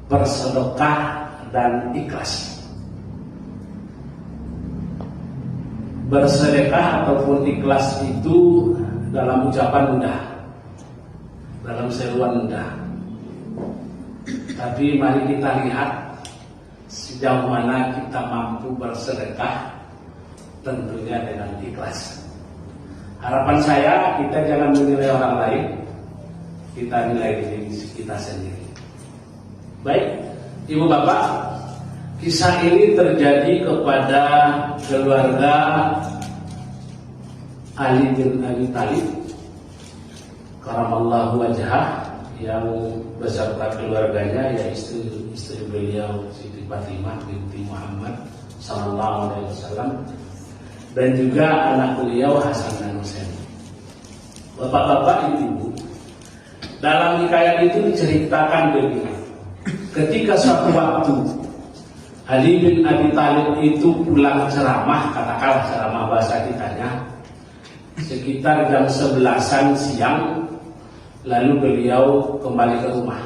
bersedekah dan ikhlas. Bersedekah ataupun ikhlas itu dalam ucapan mudah, dalam seruan mudah. Tapi mari kita lihat sejauh mana kita mampu bersedekah, tentunya dengan ikhlas. Harapan saya kita jangan menilai orang lain, kita nilai diri kita sendiri. Baik, Ibu Bapak, kisah ini terjadi kepada keluarga Ali bin Abi Thalib karamallahu wajhah, yang beserta keluarganya, ya istri beliau Siti Fatimah binti Muhammad sallallahu alaihi wasallam, dan juga anak beliau Hasan dan Husain. Bapak-bapak, ibu, dalam hikayat itu diceritakan begini. Ketika suatu waktu Ali bin Abi Thalib itu pulang ceramah, katakanlah ceramah bahasa kitanya, sekitar jam 11-an siang, lalu beliau kembali ke rumah.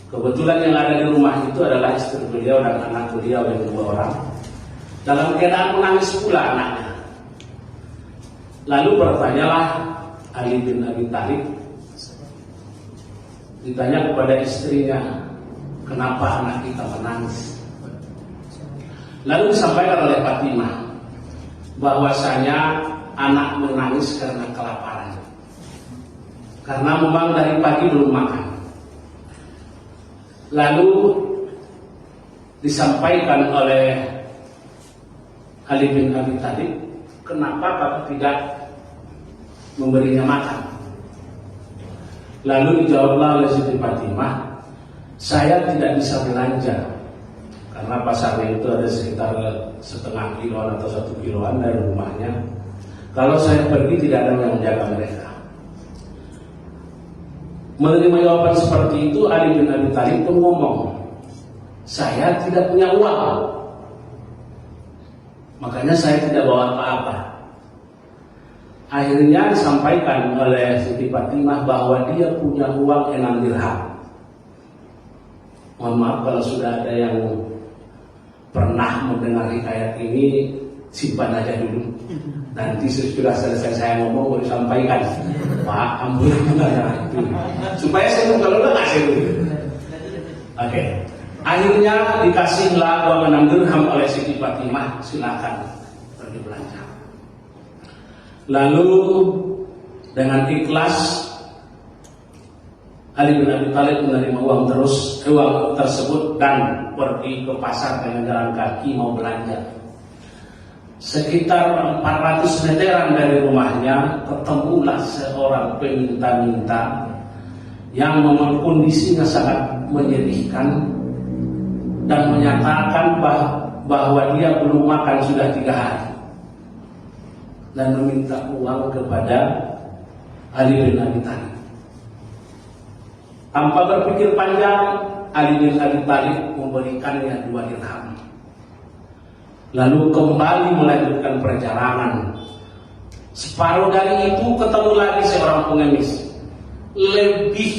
Kebetulan yang ada di rumah itu adalah istri beliau dan anak beliau yang 2 orang. Dalam keadaan menangis pula anaknya. Lalu bertanyalah Ali bin Abi Thalib, ditanya kepada istrinya, kenapa anak kita menangis? Lalu disampaikan oleh Fatimah bahwasanya anak menangis karena kelaparan, karena memang dari pagi belum makan. Lalu disampaikan oleh Ali bin Abi Thalib, kenapa kamu tidak memberinya makan? Lalu dijawablah oleh Siti Fatimah, saya tidak bisa belanja karena pasarnya itu ada sekitar setengah kiloan atau 1 kiloan dari rumahnya. Kalau saya pergi tidak ada yang menjaga mereka. Menerima jawaban seperti itu, Ali bin Abi Thalib pun ngomong, saya tidak punya uang, makanya saya tidak bawa apa-apa. Akhirnya disampaikan oleh Siti Fatimah bahwa dia punya uang 6 dirham. Mohon maaf kalau sudah ada yang pernah mendengar hikayat ini, simpan aja dulu. Nanti sesudah selesai saya ngomong baru sampaikan. Pak, ampun itu. Supaya saya kalau udah kasih dulu. Oke. Akhirnya dikasihlah uang 6 dirham oleh Siti Fatimah, silakan pergi belanja. Lalu dengan ikhlas Ali bin Abi Thalib menerima uang tersebut dan pergi ke pasar dengan jalan kaki mau belanja. Sekitar 400 meteran dari rumahnya ketemulah seorang peminta-minta yang memang kondisinya sangat menyedihkan dan menyatakan bahwa dia belum makan sudah 3 hari dan meminta uang kepada Ali bin Abi Thalib. Tanpa berpikir panjang, Ali bin Abi Thalib memberikannya 2 dirham. Lalu kembali melanjutkan perjalanan. Separuh dari itu ketemu lagi seorang pengemis. Lebih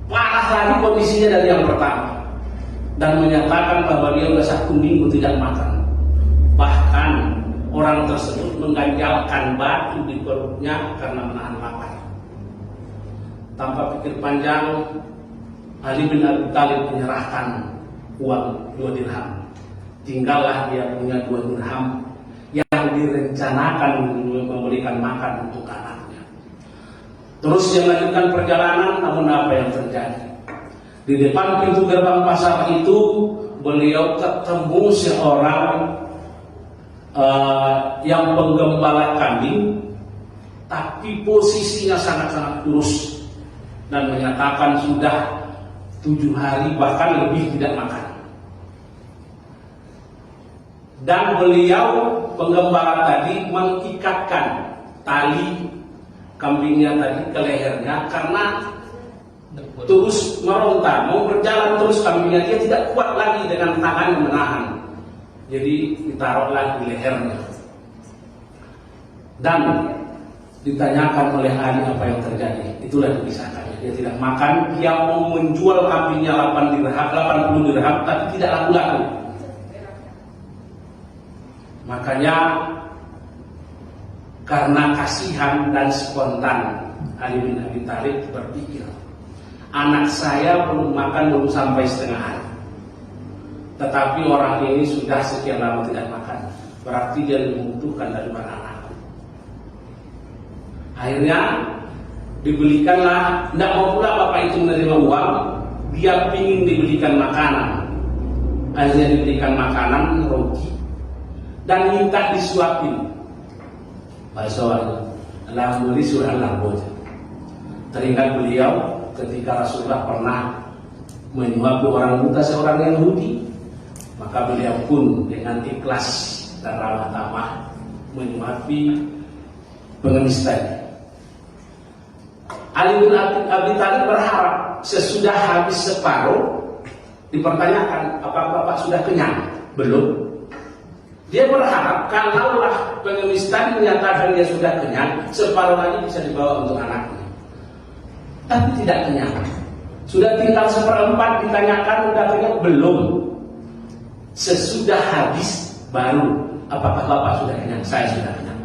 parah lagi kondisinya dari yang pertama, dan menyatakan bahwa dia sudah 1 minggu tidak makan. Bahkan orang tersebut mengganjalkan batu di perutnya karena menahan lapar. Tanpa pikir panjang, Ali bin Abi Thalib menyerahkan uang 2 dirham. Tinggallah dia punya 2 dirham yang direncanakan memberikan makan untuk anaknya. Terus dia melanjutkan perjalanan, namun apa yang terjadi? Di depan pintu gerbang pasar itu, beliau ketemu seorang yang penggembala kambing, tapi posisinya sangat-sangat kurus dan menyatakan sudah 7 hari bahkan lebih tidak makan. Dan beliau penggembala tadi mengikatkan tali kambingnya tadi ke lehernya karena terus meronta, mau berjalan terus kambingnya, dia tidak kuat lagi dengan tangan yang menahan. Jadi ditaruhlah di lehernya. Dan ditanyakan oleh Ali apa yang terjadi. Itulah kisahnya. dia tidak makan. Dia mau menjual kambingnya 80 dirham, tapi tidak laku-laku. Makanya karena kasihan dan spontan, Ali bin Abi Thalib berpikir, anak saya belum makan belum sampai setengah hari, tetapi orang ini sudah sekian lama tidak makan, berarti dia lebih membutuhkan daripada anakku. Akhirnya dibelikanlah, tidak mau pula bapak itu menerima uang, dia ingin dibelikan makanan. Akhirnya dibelikan makanan roti dan minta disuapin. Bahasa Alhamdulillah surah Al-Lahboja. Teringat beliau ketika Rasulullah pernah menyuapi orang buta seorang Yahudi, maka beliau pun dengan ikhlas dan ramah tamah menyuapi pengemis tadi. Ali bin Abi Thalib berharap sesudah habis separuh dipertanyakan, apakah Bapak sudah kenyang? Belum. Dia berharap kalaulah pengemis tadi menyatakan dia sudah kenyang, separuh lagi bisa dibawa untuk anaknya. Tapi tidak kenyang. Sudah tinggal 1/4 ditanyakan, sudah kenyang? Belum. Sesudah habis baru, apakah Bapak sudah kenyang? Saya sudah kenyang.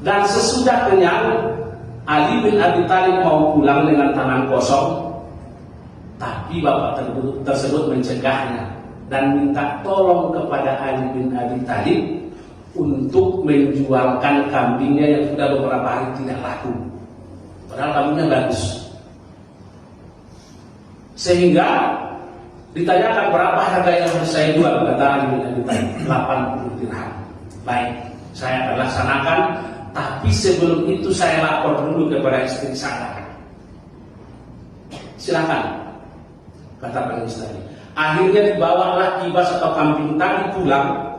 Dan sesudah kenyang, Ali bin Abi Thalib mau pulang dengan tangan kosong, tapi bapak tersebut mencegahnya dan minta tolong kepada Ali bin Abi Thalib untuk menjualkan kambingnya yang sudah beberapa hari tidak laku, padahal kambingnya bagus. Sehingga ditanyakan berapa harga yang harus saya jual, kata Ali bin Abi Thalib, 80 dirham. Baik, saya akan laksanakan, tapi sebelum itu saya lapor dulu kepada istri saya. Silakan, kata pengemis tadi. Akhirnya dibawalah kibas atau kambing tadi pulang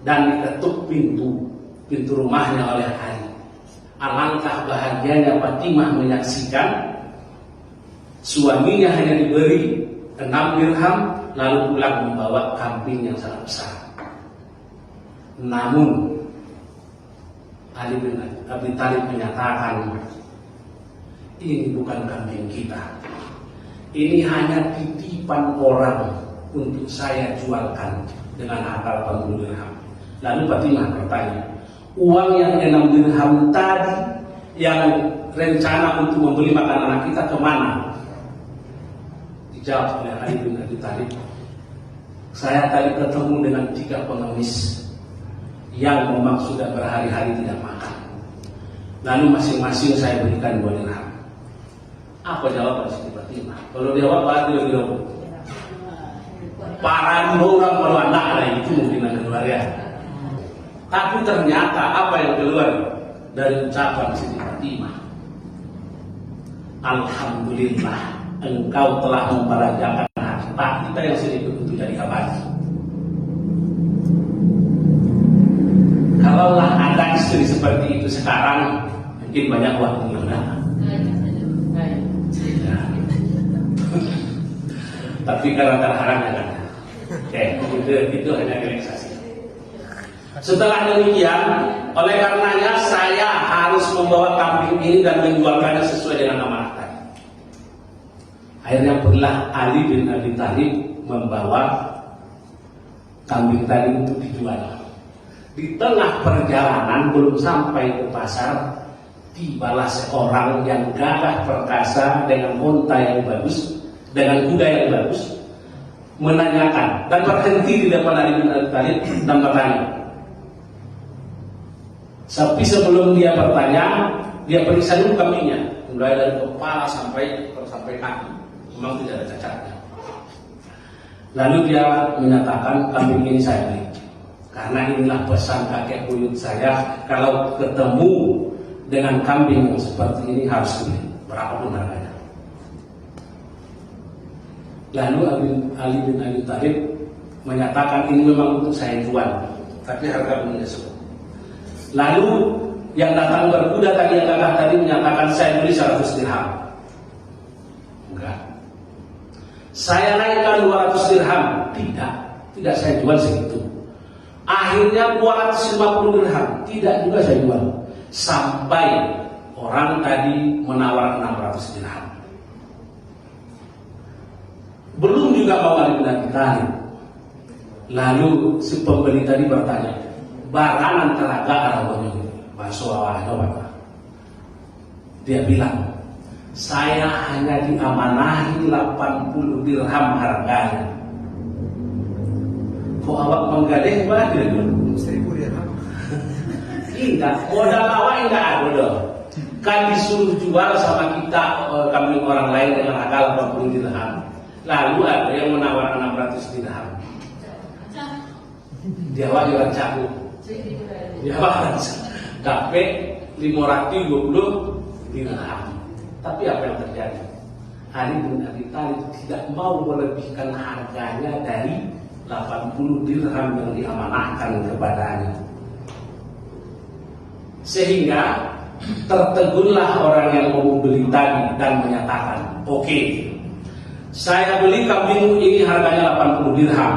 dan diketuk pintu rumahnya oleh Ali. Alangkah bahagianya Fatimah menyaksikan suaminya hanya diberi 6 dirham lalu pulang membawa kambing yang sangat besar. Namun Ali bin Abi Thalib menyatakan, ini bukan kambing kita, ini hanya titipan orang untuk saya jualkan dengan harga 80 dirham. Lalu Fatimah bertanya, uang yang 6 dirham tadi yang rencana untuk membeli makanan anak kita kemana? Dijawab oleh Ali bin Abi Thalib, saya tadi ketemu dengan 3 pengemis yang memang sudah berhari-hari tidak makan. Lalu masing-masing saya berikan 2 dirham. Apa jawaban Siti Fatimah? Kalau dia jawab, dia bilang, para orang kalau anak lah itu mungkin yang keluar ya. Tapi ternyata apa yang keluar dari ucapan Siti Fatimah? Alhamdulillah, engkau telah memperagakan harta kita yang sedikit untuk jadi abadi. Kalaulah ada istri seperti itu sekarang, mungkin banyak waktu yang datang. Ya. Tapi kalau terhalang jangan. Oke, itu hanya relaksasi. Setelah demikian, oleh karenanya saya harus membawa kambing ini dan menjualkannya sesuai dengan amanah tadi. Akhirnya pernah Ali bin Abi Thalib membawa kambing tadi untuk dijual. Di tengah perjalanan belum sampai ke pasar, tibalah seorang yang gagah perkasa dengan unta yang bagus, dengan kuda yang bagus, menanyakan dan berhenti di depan Ali bin Abi Thalib dan bertanya. Tapi sebelum dia bertanya, dia periksa dulu kambingnya, mulai dari kepala sampai kaki, memang tidak ada cacatnya. Lalu dia menyatakan, kambing ini saya beli. Karena inilah pesan kakek buyut saya, kalau ketemu dengan kambing yang seperti ini harus beli, berapapun harganya. Lalu Ali bin Abi Thalib menyatakan ini memang untuk saya jual, tapi harga belum disebut. Lalu yang datang berkuda tadi, yang gagah tadi menyatakan saya beli 100 dirham. Enggak. Saya naikkan 200 dirham. Tidak saya jual segitu. Akhirnya 250 dirham, tidak juga saya jual. sampai orang tadi menawar 600 dirham. Belum juga mau Ali bin Abi Thalib. Lalu si pembeli tadi bertanya, barangan telaga arahnya bakso awalnya apa? Dia bilang, saya hanya diamanahi 80 dirham harganya. Kok awak menggadeh badil? 1000 dirham. Enggak, modal awak enggak ada. Kan disuruh jual sama kita kambing orang lain dengan harga 80 dirham. Lalu ada yang menawar 600 dirham. Dia wajar cabut. Dia wajar. Tapi 520 dirham. Tapi apa yang terjadi? Ali bin Abi Thalib tidak mau melebihkan harganya dari 80 dirham yang diamanahkan kepadanya. Sehingga tertegunlah orang yang mau membeli tadi dan menyatakan, oke, saya beli kambingmu ini harganya 80 dirham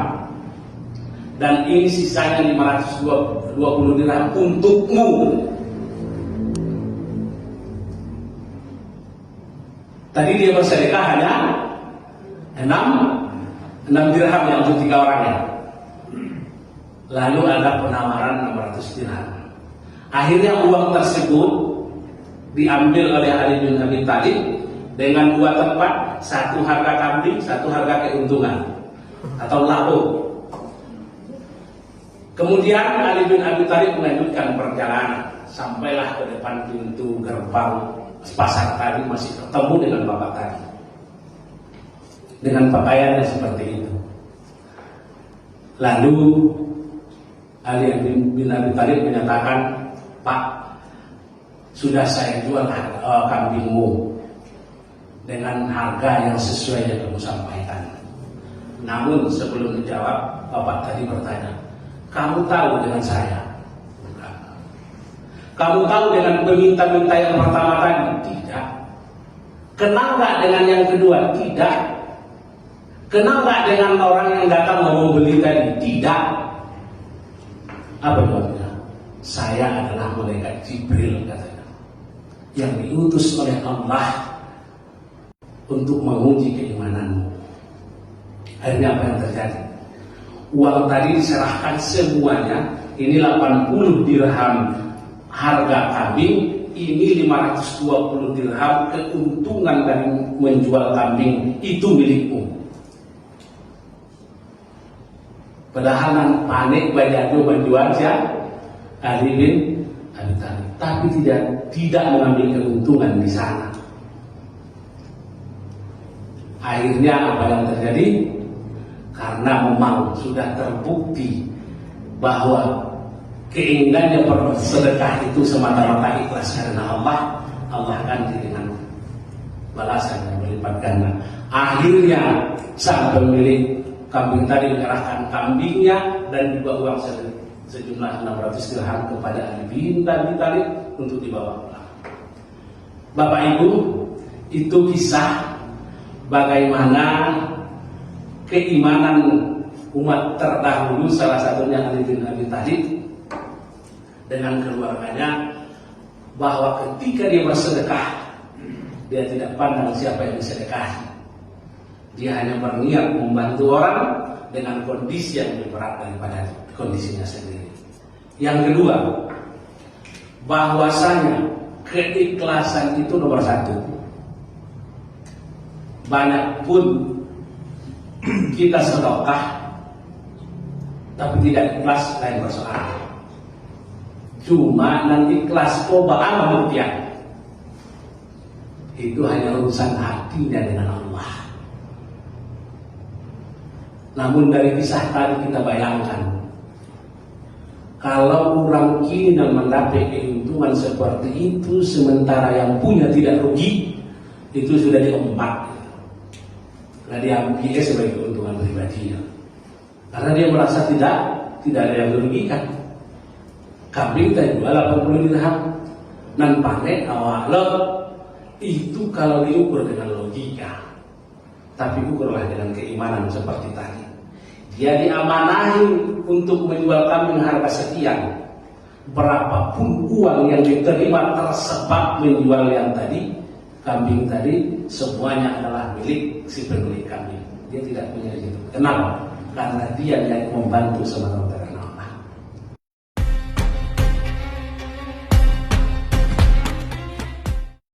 dan ini sisanya 520 dirham untukmu. Tadi dia bersedekah hanya 6 dirham yang untuk 3 orangnya. Lalu ada penawaran 600 dirham. Akhirnya uang tersebut diambil oleh Ali bin Abi Thalib dengan 2 tempat, 1 harga kambing, 1 harga keuntungan atau labo. Kemudian Ali bin Abi Thalib melanjutkan perjalanan sampailah ke depan pintu gerbang pasar tadi, masih ketemu dengan bapak tadi dengan pakaiannya seperti itu. Lalu Ali bin Abi Thalib menyatakan, Pak, sudah saya jual kambingmu dengan harga yang sesuai yang kamu sampaikan. Namun sebelum dijawab, bapak tadi bertanya, kamu tahu dengan saya? Bukan. Kamu tahu dengan peminta-minta yang pertama tadi? Tidak. Kenal nggak dengan yang kedua? Tidak. Kenal nggak dengan orang yang datang mau membeli tadi? Tidak. Apa jawabnya? Saya adalah malaikat Jibril, katanya, yang diutus oleh Allah untuk menguji keimananmu. Akhirnya apa yang terjadi? Uang tadi diserahkan semuanya. Ini 80 dirham harga kambing, ini 520 dirham keuntungan dari menjual kambing, itu milikmu. Padahal panik bajado menjual siapa? Ali bin Abi Thalib, tapi tidak mengambil keuntungan di sana. Akhirnya apa yang terjadi? Karena memang sudah terbukti bahwa keinginannya bersedekah itu semata-mata ikhlas karena Allah, Allah ganti dengan balasan yang berlipat ganda. Akhirnya sang pemilik kambing tadi menyerahkan kambingnya dan juga uang sejumlah 600 dirham kepada Ali bin Abi Thalib untuk dibawa pulang. Bapak Ibu, itu kisah bagaimana keimanan umat terdahulu, salah satunya Ali bin Abi Thalib dengan keluarganya, bahwa ketika dia bersedekah, dia tidak pandang siapa yang disedekahi. Dia hanya berniat membantu orang dengan kondisi yang lebih berat daripada kondisinya sendiri. Yang kedua, bahwasanya keikhlasan itu nomor 1. Banyak pun kita sedekah tapi tidak ikhlas, lain persoalan. Cuma nanti ikhlas cobaan membuktikan itu hanya urusan hatinya dengan Allah. Namun dari kisah tadi kita bayangkan, kalau orang kini mendapat keuntungan seperti itu, sementara yang punya tidak rugi, itu sudah diempat. Karena dia ambil sebagai keuntungan pribadinya. Karena dia merasa tidak ada yang dirugikan. Kambing tadi jual 80 dirham, nan panen awalnya itu kalau diukur dengan logika. Tapi ukurlah dengan keimanan seperti tadi. Dia diamanahi untuk menjual kambing harga sekian. berapapun uang yang diterima tersebab menjual yang tadi, kambing tadi, semuanya adalah milik si pemilik kambing. Dia tidak punya itu. Kenapa? Karena dia yang membantu semata-mata.